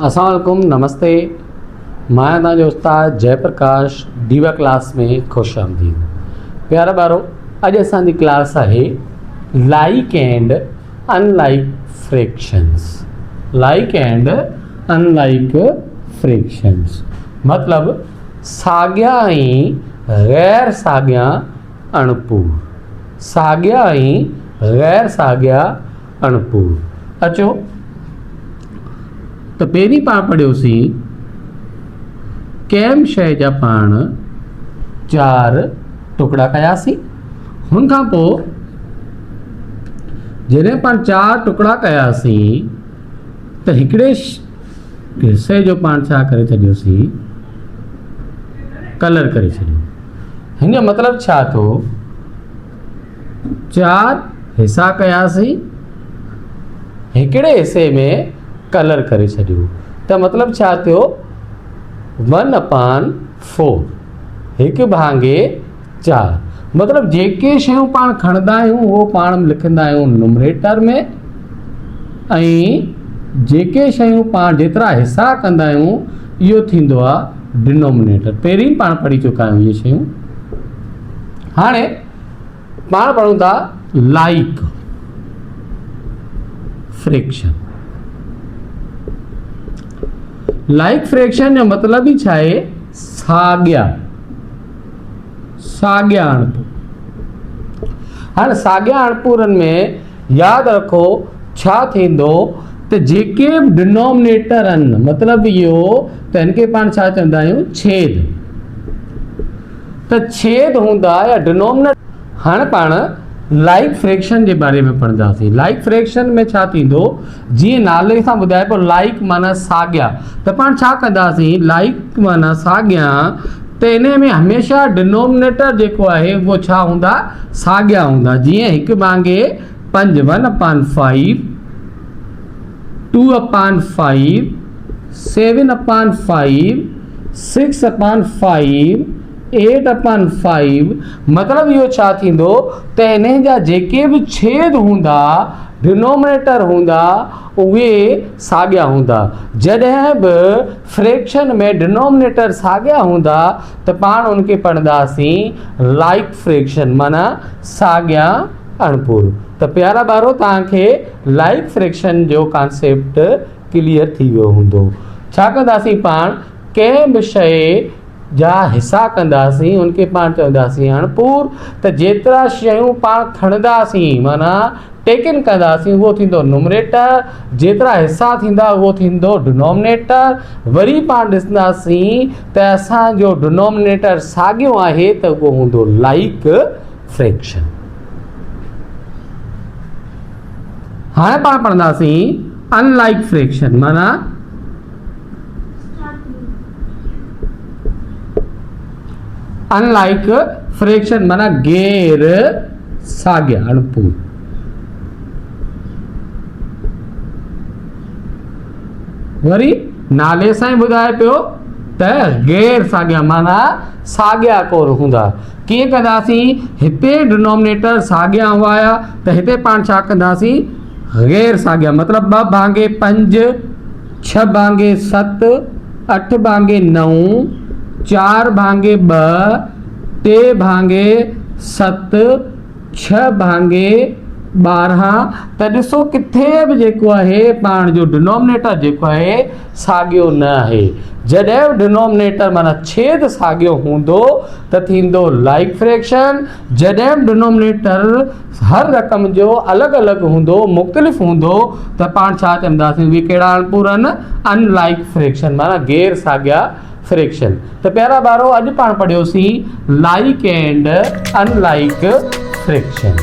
अस्सलाम वालेकुम, नमस्ते। मैं तव्हांजो उस्ताद जयप्रकाश दीवा क्लास में खुश आमदीद। प्यारा ॿारो, अॼु असांजी क्लास आहे like and unlike fractions. Like and unlike fractions मतलब साॻिया ऐं गैर साॻिया अणपूर। साॻिया ऐं गैर साॻिया अणपूर। अचो तो पहिरीं पाण पढ़ियोसीं कंहिं शइ जा पाण 4 टुकड़ा कयासीं। हुन खां पोइ जॾहिं पाण 4 टुकड़ा कयासीं त हिकिड़े हिस्से जो पाण छा करे छॾियोसीं, कलर करे छॾियो। हिन जो मतिलबु छा थियो, 4 हिसा कयासीं, हिकिड़े हिस्से में कलर करे छॾियो। त मतिलबु छा थियो, 1/4 1 भांगे 4। मतिलबु जेके शयूं पाण खणंदा आहियूं उहो पाण लिखंदा आहियूं नुमरेटर में, ऐं जेके शयूं पाण जेतिरा हिसा कंदा आहियूं इहो थींदो आहे डिनोमिनेटर। पहिरीं पाण पढ़ी चुका आहियूं इहे शयूं। हाणे पाण पढ़ूं था लाइक फ्रैक्शन। लाइक फ्रैक्शन जो मतलब ही छा है, साॻिया अणपूर। हाणे साॻिया अणपूरनि में यादि रखो छा थींदो त जेके डिनोमिनेटर आहिनि, मतिलबु इहो त हिनखे पाण छा चवंदा आहियूं, छेद। त छेद हूंदा या डिनोमिनेटर। हाणे पाण लाइक फ्रैक्शन जे बारे में पढ़ंदासीं। लाइक फ्रैक्शन में छा थींदो, जीअं नाले सां ॿुधाए पियो लाइक माना साॻिया, त पाण छा कंदासीं, लाइक माना साॻिया, त इन में हमेशह डिनोमिनेटर जेको आहे उहो छा हूंदा, साॻिया हूंदा। जीअं 1 भांगे 5 1/5, 2/5, 7/5, 6/5, 8/5। मतलब इहो छा थींदो त इन जा जेके बि छेद हूंदा, डिनोमिनेटर हूंदा, उहे साॻिया हूंदा। जॾहिं बि फ्रैक्शन में डिनोमिनेटर साॻिया हूंदा त पाण उनखे पढ़ंदासीं लाइक फ्रैक्शन माना साॻिया अणपूर। त प्यारा ॿारो, तव्हांखे लाइक फ्रैक्शन जो कॉन्सेप्ट क्लियर थी वियो हूंदो। छा कंदासीं, पाण कंहिं बि शइ जा हिसा कंदासीं उनखे पाण चवंदासीं अणपूर। त जेतिरा शयूं पाण खणंदासीं माना टेकन कंदासीं उहो थींदो नुमरेटर, जेतिरा हिसा थींदा उहो थींदो डिनोमिनेटर। वरी पाण ॾिसंदासीं त असांजो डिनोमिनेटर साॻियो आहे त उहो हूंदो लाइक फ्रैक्शन। हाणे पाण पढ़ंदासीं अनलाइक फ्रैक्शन माना अनलाइक फ्रैक्शन माना गैर साॻिया अणपूर। वरी नाले सां ई ॿुधाए पियो त गैर साॻिया माना साॻिया कोन हूंदा। कीअं कंदासीं, हिते डिनोमिनेटर साॻिया हुआ त हिते पाण छा कंदासीं, गैर साॻिया। मतलब 2 भांगे 5, 6 भांगे 7, 8 भांगे 9, 4 भांगे 2, 3 भांगे 7, 6 भांगे 12। त ॾिसो किथे बि जेको आहे पाण जो डिनोमिनेटर जेको आहे साॻियो न आहे। जॾहिं डिनोमिनेटर माना छेद साॻियो हूंदो त थींदो लाइक फ्रैक्शन। जॾहिं डिनोमिनेटर हर रक़म जो अलॻि अलॻि हूंदो, मुख़्तलिफ़ हूंदो, त पाण छा चवंदासीं, उहे कहिड़ा अणपूर आहिनि, अनलाइक फ्रैक्शन माना गैर साॻिया फ्रैक्शन। त प्यारा ॿारो, अॼु पाण पढ़ियोसीं लाइक एंड अनलाइक फ्रैक्शन।